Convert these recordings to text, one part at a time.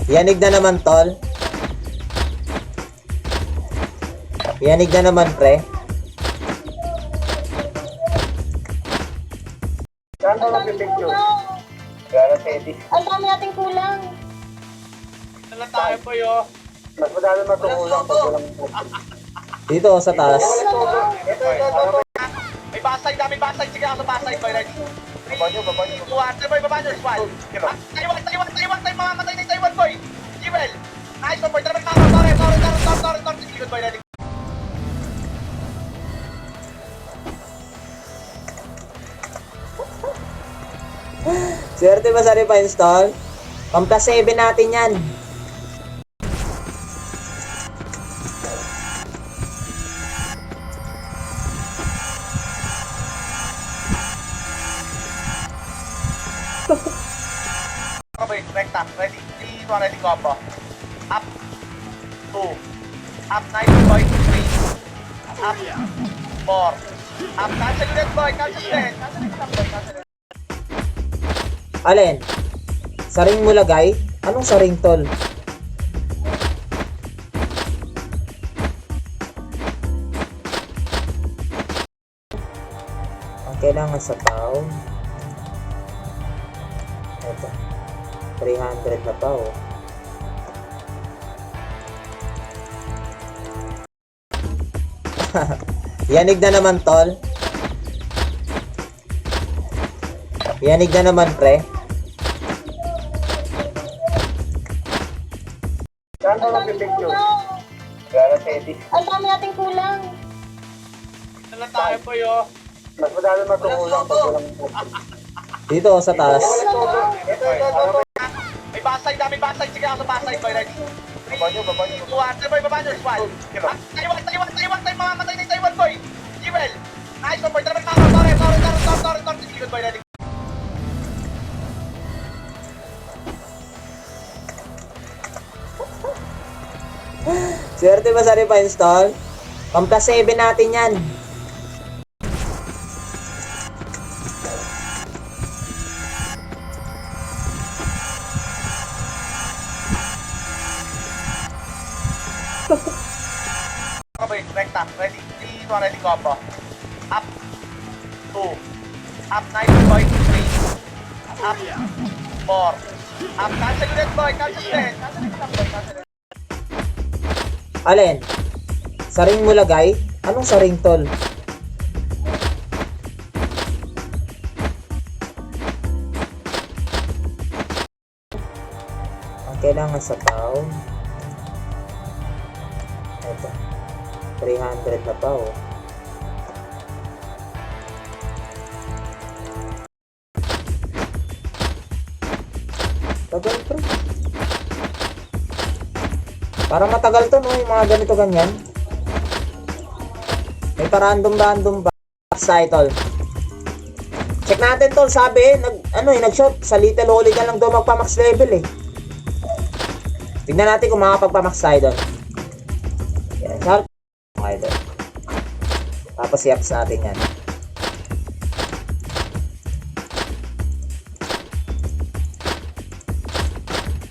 Yanig na naman, tol. Yanig na naman, pre. Saan ka mag-picture? Gara Teddy. Ang dami nating kulang. Saan tayo po yo? Mas madami matulong pag walang... Dito, sa taas. Ito. May basay, dami basay. Sige ako sa basay, boy. Baba nyo. Boy, baba nyo. Squad. Taiwan. Mamamatay na yung Taiwan, boy. Jibel. Nice one, boy. Tara, Tore. Sige, boy. Ready. Swerte ba sa pa-install? Pang-plus 7 natin yan. Okay, recta. Ready. 3, 2, ready, combo. Up. 2. Up, nice, boy. 3. Up. 4. Up, cancel ulit, boy. Cancel ulit, boy. Alin? Saring mo lagay? Anong saring, tol? Ang kailangan sa tao. Ito. 300 na pa, oh. Yanig na naman, tol. Yanig na naman, pre. Saan ka mag-picture? Gara Teddy. Ang dami nating kulang. Saan tayo po yo? Mas madami matulong pag walang... Dito, sa taas. Ito. May basay, dami basay. Sige ako sa basay, boy. Ready. Baba nyo. Boy, baba nyo. Squad. Taiwan. Mamamatay na yung Taiwan, boy. Jibel. Nice one, boy. Tara, Tore. Sige, boy. Ready. Swerte ba sa pa-install? Pang-plus 7 natin yan. Okay, recta. Ready. 3, 2, ready, combo. Up. 2. Up, nice, boy. 3. Up. 4. Up, cancel ulit, boy. Cancel ulit, boy. Alin? Saring mo lagay? Anong saring, tol? Ang kailangan sa tao. Ito. 300 na pa, oh. Tagal, bro. Para matagal to, no? Yung mga ganito ganyan. May pa-random ba? Tol. Check natin, tol. Sabi, nag-shot. Sa Little Holy ka lang daw magpa-max level, eh. Tignan natin kung makapagpa-max tayo doon. Yan, sharp. Okay, doon. Tapos i-ups natin yan.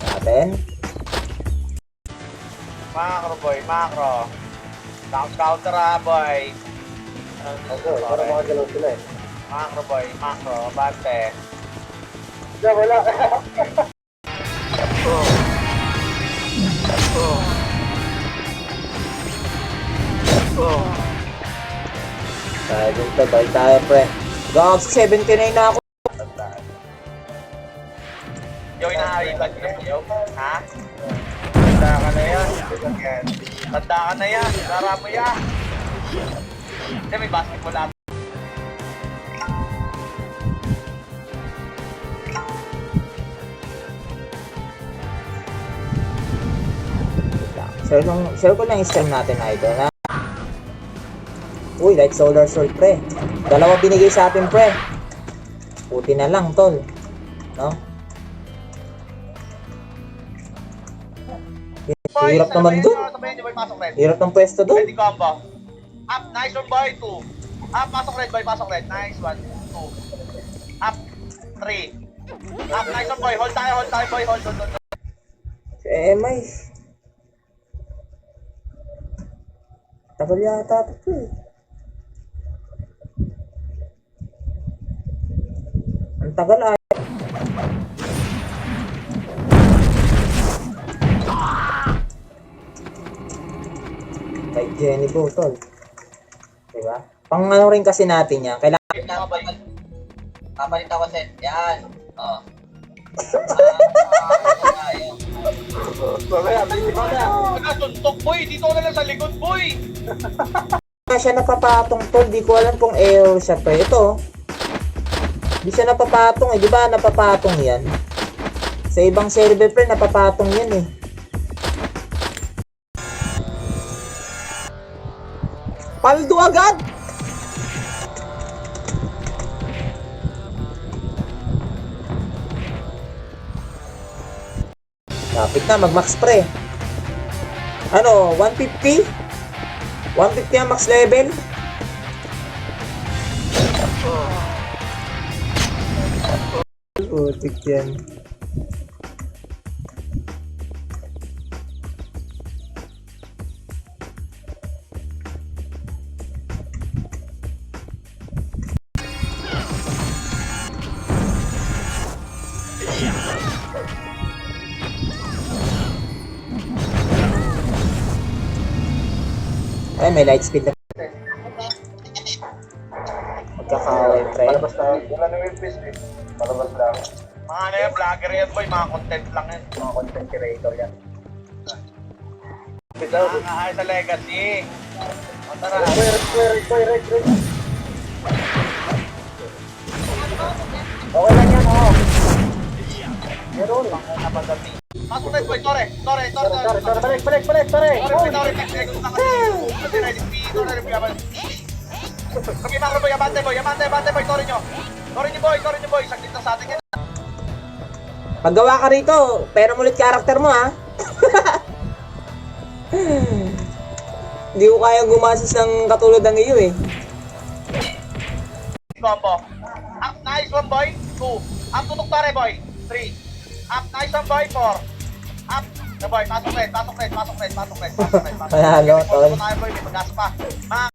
Natin. Macro, boy. Macro. Counter, boy. Okay, para makagalaw sila, eh. Macro, boy. Macro. Bante. Wala. Tayo dito, balik tayo, pre. Gawag, 79 na ako. Yo, inaayutan ko na yo. Ha? Tanda ka na yan. Tanda ka na yan. Lara mo yan. Kasi may basketball ako. Share ko lang yung stream natin, idol, ha? Uy, like Solar Sword, pre. Dalawa binigay sa atin, pre. Puti na lang, tol. No? Hirap naman dun. Hirap ng pwesto dun. Ready combo. Up, nice one, boy. 2. Up, pasok red, boy. Pasok red. Nice one. 2. Up, 3. Up, nice one, boy. Hold tayo, boy. Hold. May. Tagal yata ito eh. Ang tagal ay. Kay Jenny po, tol. Diba? Pang ano rin kasi natin yan. Kailangan Papalit ako set. Yan. Oh. Suntok boy, dito ka na lang sa likod boy. nga siya napapatong, tol. Di ko alam kung error siya pre. Ito. Di siya napapatong eh. Di ba napapatong yan? Sa ibang server pre, napapatong yan eh. Paldo agad! Kapit na, mag-max pre. Ano, 150? 150 ang max level? Putik yan. Ay, may light speed na. Magkakaway, pre. Wala na yung face eh. Palabas lang. Mga ano yan, vlogger yan boy, mga content lang yan. Mga content creator yan. Nakakahay sa legacy. O tara. Okay lang yan, oh. Meron lang na pagdating. Pasok na boy, Tore. Balik. Tore, next second na kasi. Tore, kami makro boy, abante boy, Tore nyo, boy, saglit lang sa atin yan. Paggawa ka rito, pero ulit karakter mo ha. Hindi ko kayang gumasos ng katulad ng iyo eh. Combo. Up, nice one boy. 2. Up, tutok Tore boy. 3. Up, nice one boy. 4. Up, na boy, pasok red. Panalo, Tol. Tayo boy, may pag-asa pa. Mga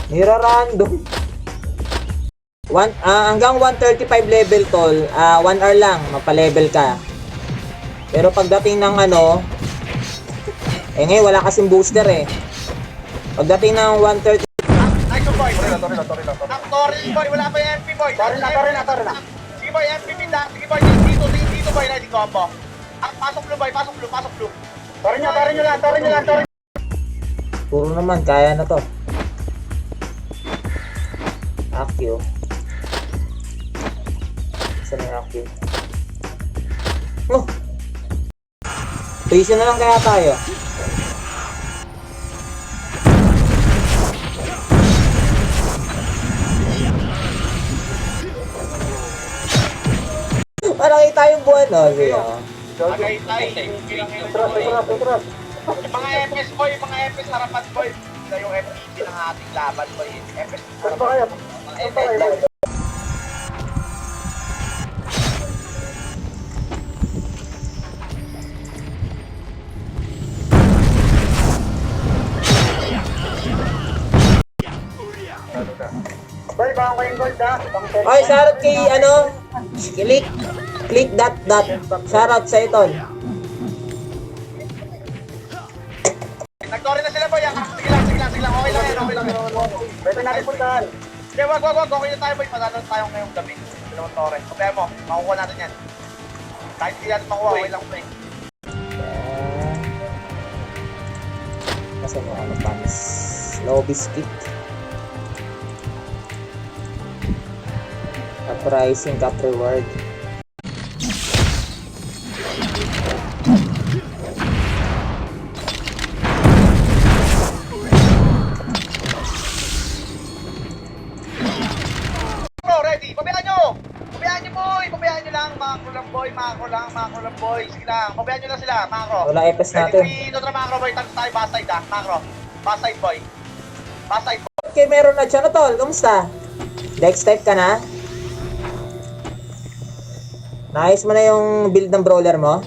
Mira random. Hanggang 135 level tol, 1 hour lang mapa-level ka. Pero pagdating ng ano, ngayon wala kasing booster eh. Pagdating ng 130, nice one boy. Up, Tore boy, wala pa yung MP boy. Tore na. Sige boy, MP pinda. Sige boy, dito boy, ready combo. Up, pasok blue. Tore nyo lang. puro naman kaya na to. Accio. Saan yung Accio? Oh! Prison na lang kaya tayo. Para kita yung buwan, no? Sige, oh. Tagaytay. Yung mga FS boy, harapan boy. Sila yung FPP ng ating laban boy. FS harapan. Boy, baka ko yung gold ha. Oy, shoutout kay ano? Click that. Shoutout sa ito. Nag-Tore na sila boy. Sige lang. Okay lang yan. Pwede natin puntahan. Sige, wag. Okay na tayo boy. Patalo tayo ngayong gabi. Dalawang Tore. Okay mo, makukuha natin yan. Kahit hindi natin makuha, okay lang boy. Kasi ano pa? Slow biscuit. Uprising cap reward. Bro, ready? Pabayaan nyo boy. Pabayaan nyo lang. Macro lang boy. Sige lang. Pabayaan nyo lang sila. Macro. Wala FS Ready natin. 3, Nutra macro boy. Tayo backside ha. Macro. Backside boy. Kay meron na siya na tol. Kamusta? Dex type ka na? Naayos mo na yung build ng brawler mo?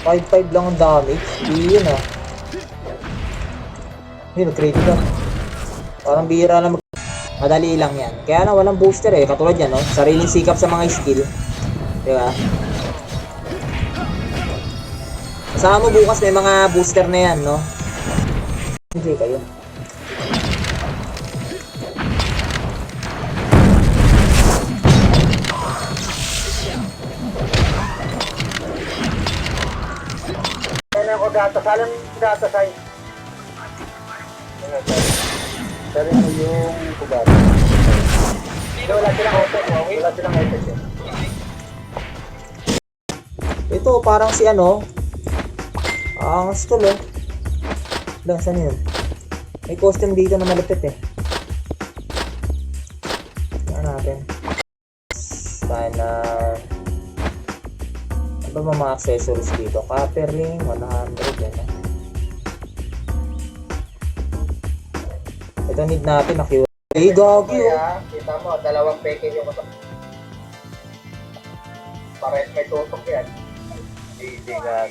Five lang ang damage. Hindi yun ah. Yun, critical. Parang bihira lang madali lang yan. Kaya lang walang booster eh. Katulad yan, no? Sariling sikap sa mga skill. Diba? Kasama mo bukas may mga booster na yan, no? Enjoy kayo. Kaya ako gatas. Alam gatas ay. Pero yung kubato. Wala silang effect. Wala silang effect eh. Ito, parang si ano? Ang stol eh. Lang, saan yun? May costume dito na malupit eh. Tingnan natin. Spanner. Ano ba mga accessories dito? Copper ring, 100 yan eh. Ito need natin na cure. Ay, gagi oh. Kaya, kita mo, dalawang peke yung kasama. Pares may tutok yan. Hindi nga.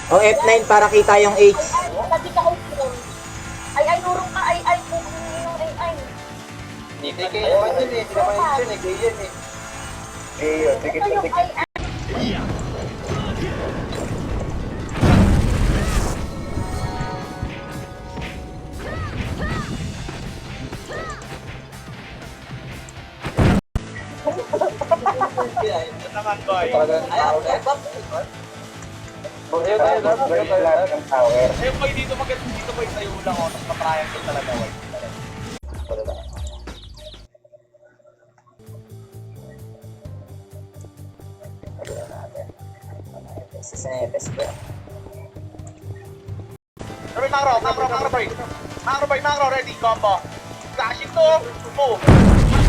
O F9 para kita yung H. Kasi ka open. Ay, nurong ka. Ay, pupunin yung ay. Hindi kayo yun eh. Hindi naman yun eh. Kayo yun eh. Kayo, dikit na dikit. Ito naman, boy. Ayaw, Ayun, boy, dito maganda. Dito, boy, tayo lang ako. Tapos ma-triangle talaga, boy. Sinepes ko. Boy, macro, ready, combo. Flashing to, move.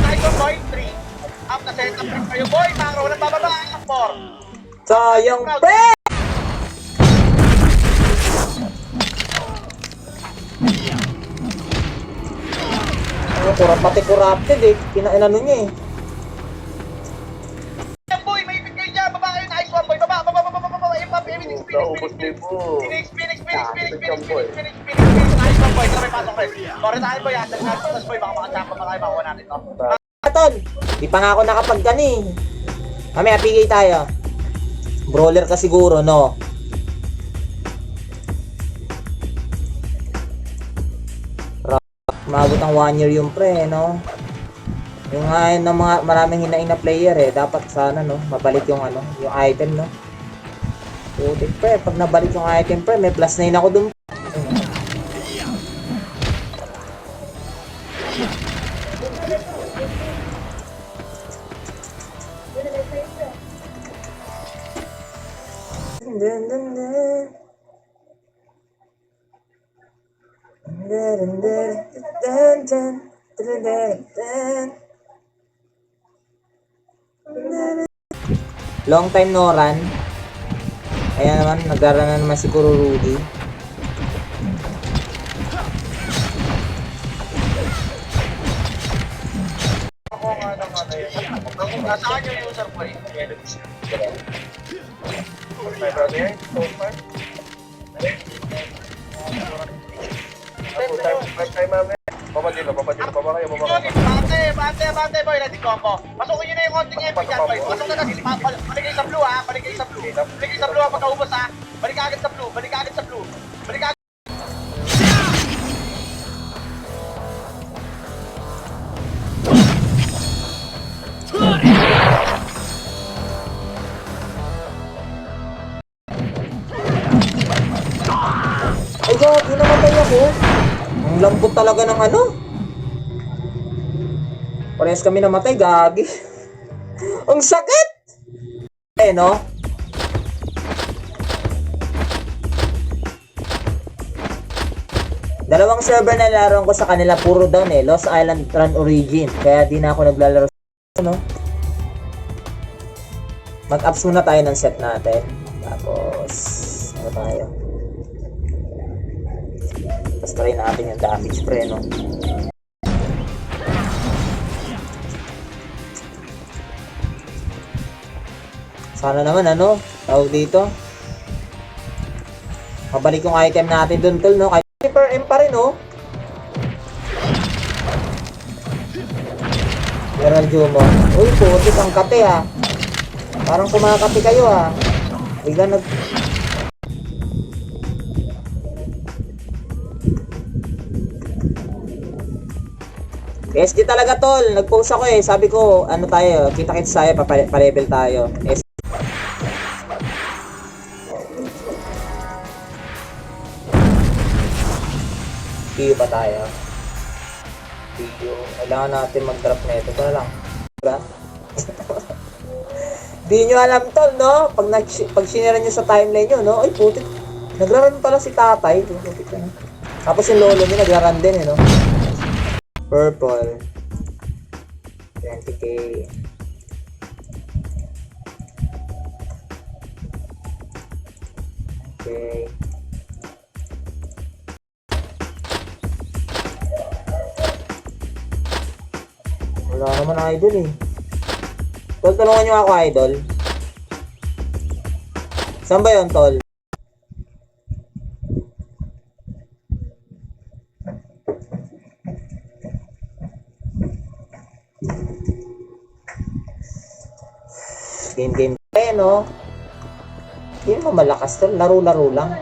Nice one, boy, 3. Up na set up kayo, boy, macro, walang bababa. 4. Sayang pre! Ano, pati corrupted eh. Kinainano niya eh. Yan, boy, may ipit kayo dyan. Baba kayo, nice one, boy. Baba. Everything spinning. Nice one, boy. Sabay pasok, boy. Sorry tayo, boy. Asan nga, tapos, boy, baka makachapa pa kayo, makuha natin to. Tol, di pa nga ako nakapag-gani. Mamaya, pigay tayo. Brawler ka siguro, no? Maabot ang 1 year yung pre, no? Yung ngayon ng mga maraming hinaing na player eh, dapat sana no, mabalik yung ano, yung item no. Putik pre, pag nabalik yung item pre, may plus 9 ako dun. Long time no run. Ayan naman, naglaro na naman siguro Rudy. Ako nga ng ano yun. Nasaan yung user ko eh? My brother, so far. Papadilo kayo, baba kayo. Bante, boy, ready combo. Pasukin nyo na yung konting MP dyan, boy. Pasok na natin, balik kayo sa blue, ha? Balik kayo sa blue, ha? Pagkaubos, ha? Balik ka agad sa blue. Balik ka agad. Ay gagi, namatay ako. Ang lambot talaga ng ano. Parehas kami namatay, gagi. Ang sakit! Eh, no? Dalawang server na laruan ko sa kanila, puro down eh. Lost Island Run Origin. Kaya di na ako naglalaro ano? Mag-ups muna tayo ng set natin. Tapos, ano tayo? Tapos try natin yung damage pre, no? Sana naman, ano? Tawag dito. Mabalik yung item natin dun, tol, no? Kahit per M pa rin, no? General Jumo. Uy, putik ang kape, ha? Parang kumakape kayo, ha? Bigla nag... SD talaga, tol. Nag-post ako, eh. Sabi ko, ano tayo, kita-kits tayo, pa-level tayo. PU pa tayo. PU. Kailangan natin mag-drop na ito. Ito na lang. Diba? Di nyo alam tol, no? Pag sinira nyo sa timeline nyo, no? Ay, putik. Nagraran pala si tatay. Putik na. Tapos yung lolo nyo nagraran din, eh, no? Purple. 20k. Okay. Wala naman idol eh. Tol, tulungan nyo ako idol. Saan ba yun, tol? Game eh, no? Hindi naman malakas, tol. Laro-laro lang.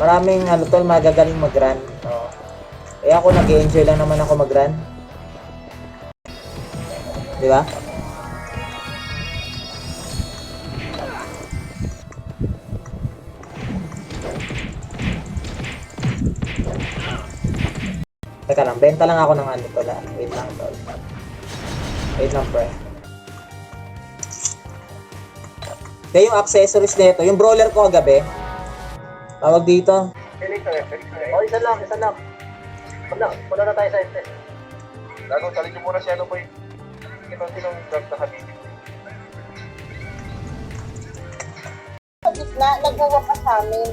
Maraming, ano, tol, magagaling mag-run. No? Eh ako, nag-enjoy lang naman ako mag-run. Di ba? Teka lang, benta lang ako ng ano to la. Wait lang tol. Wait lang pre. Kaya yung accessories nito, yung brawler ko kagabi. Tawag dito. Oh, isa lang. Wala na tayo sa SS. Lalo, talin nyo muna si ano, boy. Sinong grab na Habibi? Sa gitna, nagwawa pa sa amin.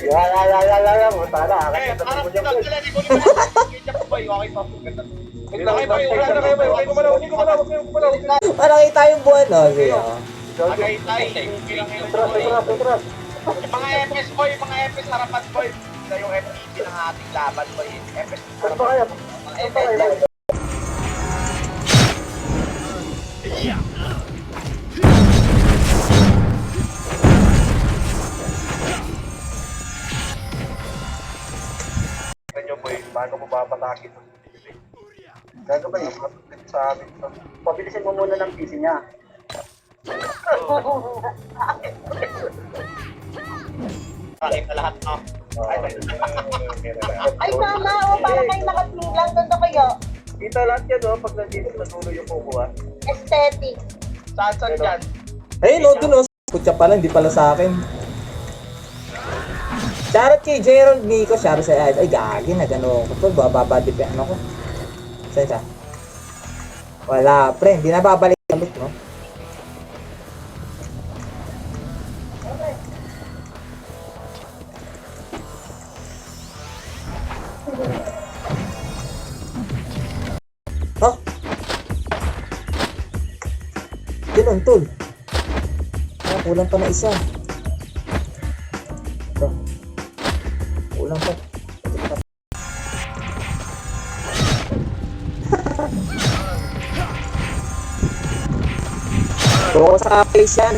Yala, tala. Parang pinagdala, di ko naman. Kaya ko ba, okay pa. Wala na kayo, boy. Huwag kayo kumalaw. Para kita yung buwan, no? Sige, oh. Agay tayo. Mga FS, boy. Mga FS, harapan, boy. Ito yung FPG ng ating laban, boy. FS, harapan. Mga FS. Kanyo boy, paano mo papatakin? Gagabay, sa amin. Pabilisin mo muna ng PC niya. Bakit na lahat, no? Ay, tama. O, para kayo nakating lang. Ganda kayo. Dito lahat yan, no? Pag nandito, natuloy yung kukuha. Aesthetic. Saan dyan? Ay, no, dun, no. Kutsa pala, hindi pala sa akin. Shoutout kay Gerald Nico, shoutout sa ay gagi na gano'n ko to, bababa di pa ano ko. Saan siya? Wala, pre, hindi na babalik sa loot, no? Oh! Ganun, tol. Ah, kulang pa na isa. Ito. Kulang pa. Bro, sa place yan.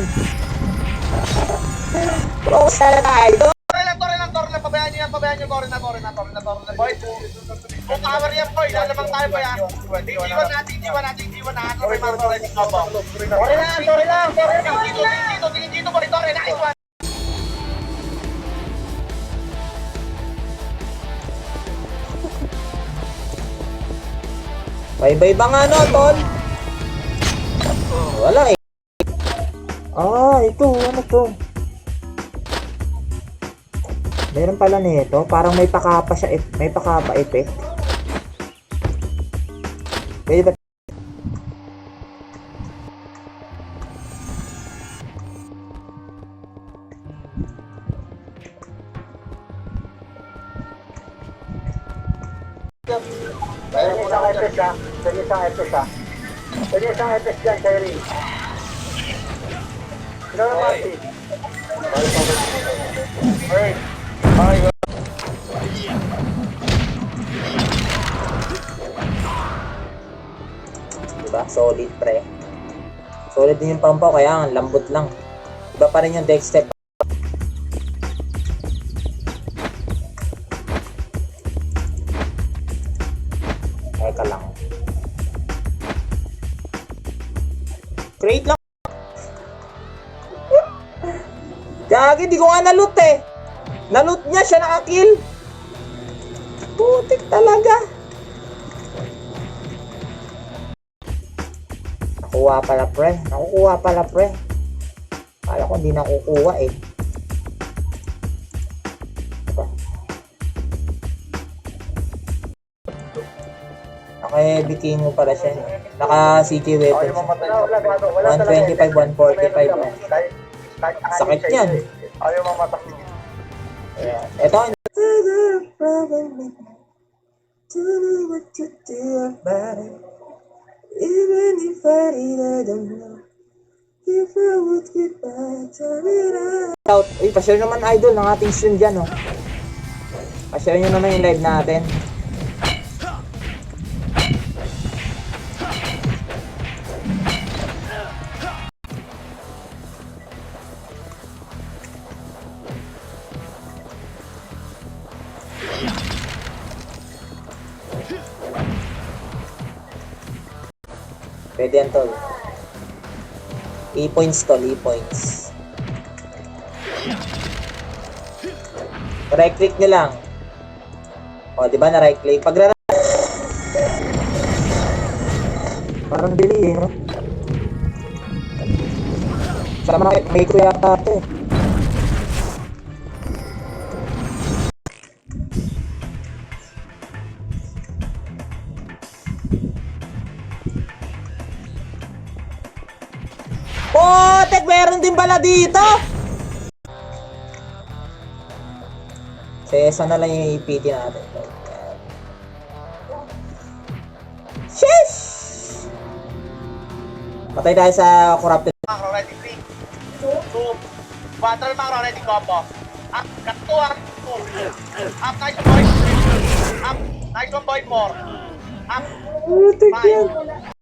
Bro, sa tayo. Tore lang, pabayaan nyo, tore na, boy. Kung cover yan, boy, lalamang tayo, boy, ha? Diwan natin, ano, may mga tore dito, bo. Tore lang. Tingin dito, boy, tore, nice one. Bye-bye ba nga, no, tol? Wala eh. Ah, ito, ano to? Meron pala nito, parang may pakapa siya, may pakapa effect. Pwede ba? Pwede isang FS ha. Pwede isang FS ha. Pwede isang FS dyan, Sherry. Sino na Marty? Hey. Ay, Diba? Solid pre. Solid din yung pampaw, kaya ang lambot lang. Iba pa rin yung deck step. Teka lang. Great lang. Gagi, di ko nga naloot eh. Naloot niya, siya nakakill. Putik talaga. Nakuha pala pre. Nakukuha pala pre. Kala ko hindi nakukuha eh. Diba? Naka-heavy king mo pala siya. Naka-CJ weapons. 125, 145. Sakit yan. Ayaw mamatak. Yeah. Ito. Even if I don't know if I would get back, turn it out. Uy, pa-share naman idol ng ating stream dyan, oh. Pa-share nyo naman yung live natin. Pwede yan tol. E-points tol, E-points. Right click nyo lang. O, di ba na right click? Pag parang dili eh, no? Sama na may kuya yata ito eh. Potek, meron din pala dito. Sesa na lang yung EPT natin. Sheesh! Patay tayo sa corrupted. Macro ready 3, 2, 4 macro ready combo. Up, katuan. Up, nice boy. Up, nice one boy more. Up, Putek yan. 5.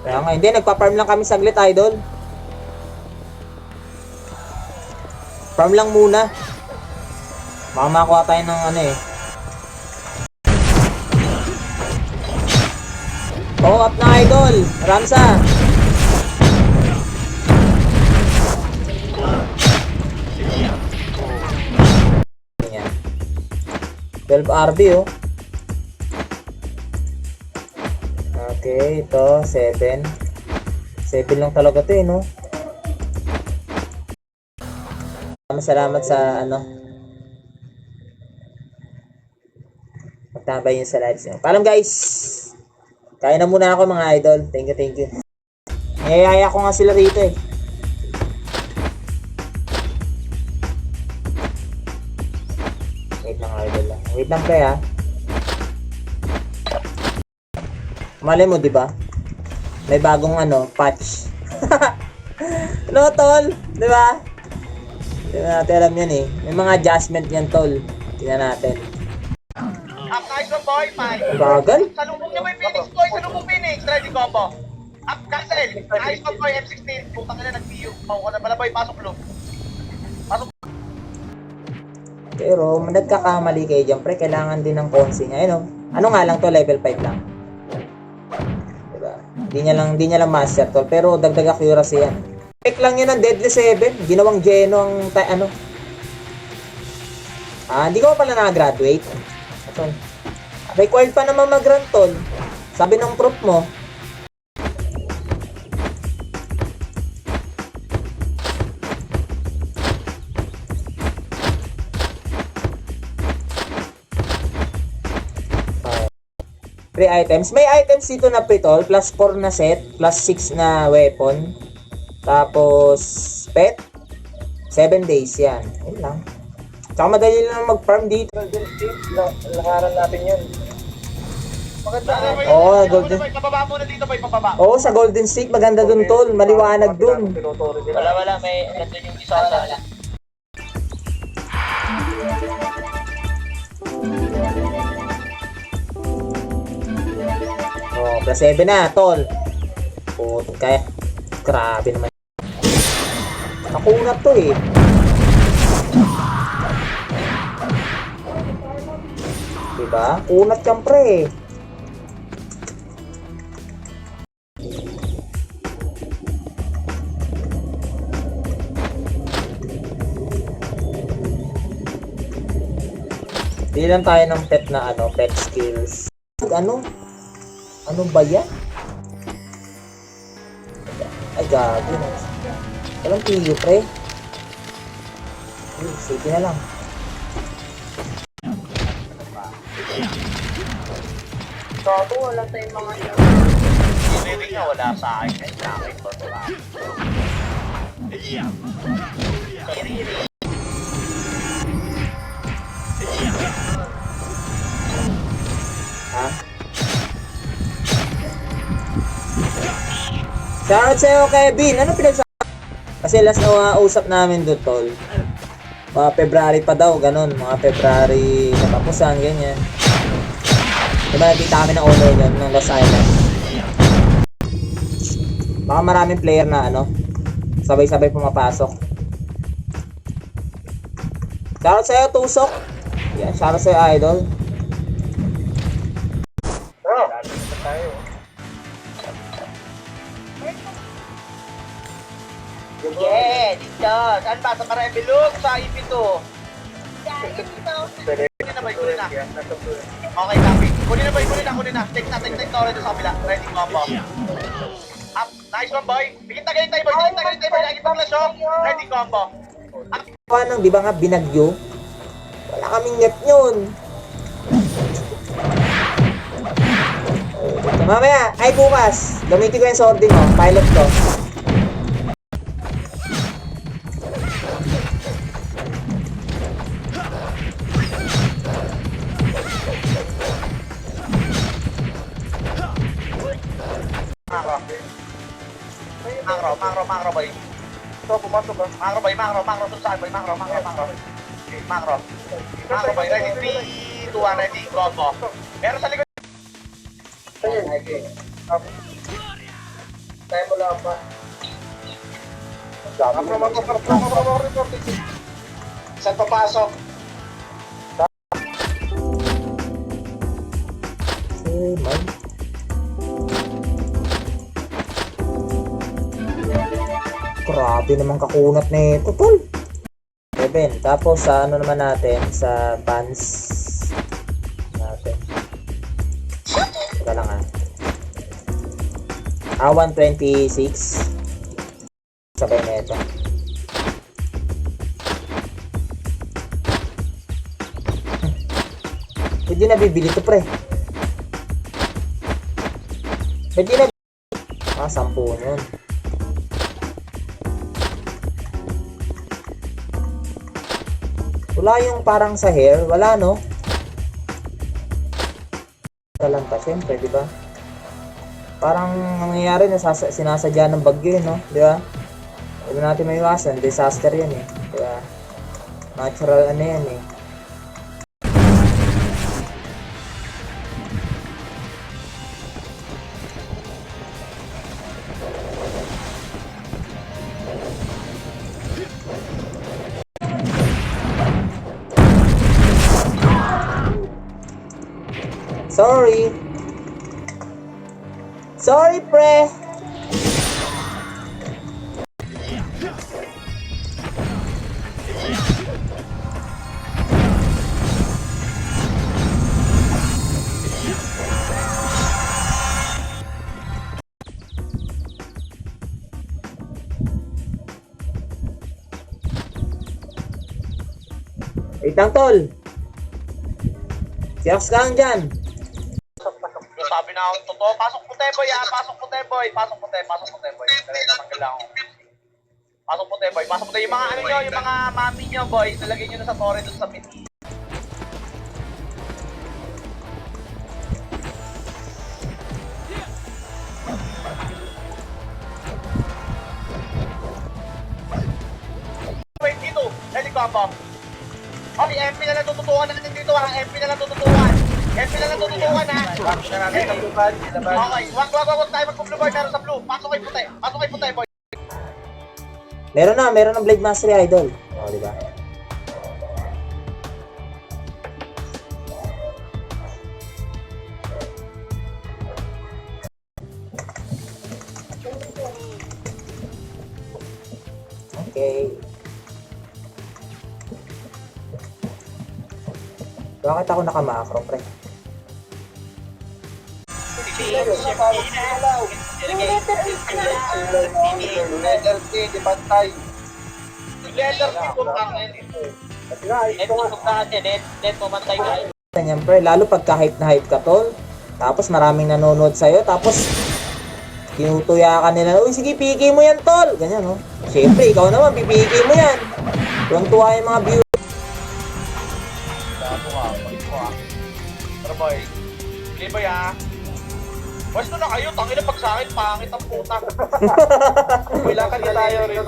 Kaya nga, hindi. Nagpa-farm lang kami saglit, idol. Farm lang muna. Baka makakuha tayo ng ano eh. Oh, up na idol. Ramsa. Yan. 12 RB oh. Okay, ito 7. 7 lang talaga 'to eh, no? Salamat sa ano. Magtabay yun sa lives niyo. Paalam guys. Kain na muna ako mga idol. Thank you, thank you. Niyayaya ko nga sila rito eh. Wait lang idol lang. Wait lang pre ha. Malay mo, di ba? May bagong ano, patch. No, tol? Di ba? Hindi natin alam yan eh. May mga adjustment yan, tol. Tingnan natin. Up, nice one boy, 5. Bagal? Salubong niya mo yung Phoenix boy, salubong Phoenix. Ready combo. Up, cancel. Nice one boy, M16. Putang ina, nag-PU. Pauko na pala boy, pasok loop. Pasok. Pero, nagkakamali kayo dyan, pre. Kailangan din ng consing. Ayun o. Ano nga lang to, level 5 lang. Diba? Di niya lang master to. Pero, dagdag accuracy yan. Check lang yun ng Deadly 7. Ginawang Geno ang, ano. Hindi ko pala na-graduate. Ito. Required pa naman mag-run, tol. Sabi ng proof mo. Free items. May items dito na pre tol. Plus 4 na set. Plus 6 na weapon. Tapos, pet. 7 days yan. Yun lang. Tsaka madali lang mag-farm dito. Lakaran natin yun. Maganda. Oo, golden. Pababa muna dito, boy. Pababa. Oo, sa Golden Stick. Maganda dun tol. Maliwanag dun. Wala. May nandun yung isa sa wala. Oh, plus 7 na, tol. Puto kaya. Grabe naman. Nakunat to eh. Diba? Kunat yan pre. Hindi lang tayo ng pet na ano, pet skills. Ano? Ano ba yan? Ay, gago. Walang piyo, pre. Sige na lang. Gago, wala tayong mga Hindi nga wala sa akin. Ay, sa akin ba ito lang? Ha? Shoutout sa'yo, Kevin. Ano pinagsasabi? Kasi last na usap namin doon, tol. Mga February pa daw, ganun. Mga February katapusan, ganyan. Diba nakita kami ng owner nun, ng Los Island. Baka maraming player na ano, sabay-sabay pumapasok. Shoutout sa'yo, Tusok. Yan, shoutout sa'yo, Idol. Yeah, dito. Saan ba? Sa Parabilog? Sa Ipito? Kunin na ba? Kunin na. Okay, copy. Kunin na ba? Kunin na. Take na ulit sa kabila. Ready, combo. Up. Nice one, boy. Bigit tagayintay, boy. Lagi pang lasyo. Ready, combo. Up. Nang, di ba nga binagyo? Wala kaming net yun. So, mamaya, ay bukas, gamitin ko yung swording mo, pilot ko. Makro, boy. Ito, pumasok ka. Makro, boy. Susaan, boy. Makro. Okay, makro, boy. Ready, 3, 2, 1, ready, combo. Meron sa likod. Tayo mo lang pa. Makro. Saan papasok? Oh, man. Grabe naman kakunat na ito, tol. 7. Tapos sa ano naman natin, sa pants natin. Teka lang ah. 126. Sabay na ito. Pwede na bibili ito, pre. Pwede na. 10 yun. Wala yung parang sa hair, wala no? Talang pa, syempre, di ba? Parang nangyayari na sinasadya ng bagyo, no? Di ba? Huwag natin maiwasan, disaster yan eh. Di ba? Natural ano yan eh. Sorry, pre. Wait lang, tol. Siaks ka lang dyan. na ako totoo. Pasok puti boy ha. Pasok puti boy. Pasok puti boy. Tatanggal lang ako. Pasok puti boy. Pasok puti. Yung mga ano nyo, yung mga mami nyo boy. Nalagay nyo na sa tore dun sa mid. Wait, dito. Helicopter. Okay, MP na lang tututukan natin dito ha. MP na lang tututukan. MP na lang tututukan ha. Okay, wag tayo mag-blue boy. Meron sa blue. Pasok kay puti. Pasok kay puti boy. Meron ng Blade Mastery Idol. O, di ba? Okay. Bakit ako naka-macro, pre? Yung letter is Letter C, di bantay. Letter C kung bakit. Ganyan, pre. Lalo pagka hype na hype ka, tol. Tapos maraming nanonood sa'yo. Tapos, tinutuya ka nila. Uy, sige, piki mo yan, tol. Ganyan, no? Siyempre, ikaw naman, pipiki mo yan. Tuwang-tuwa yung mga views. Pero boy, hindi boy ha. Pwesto na kayo, tangina pag sa akin, pangit ang puta. Kailangan tayo rin.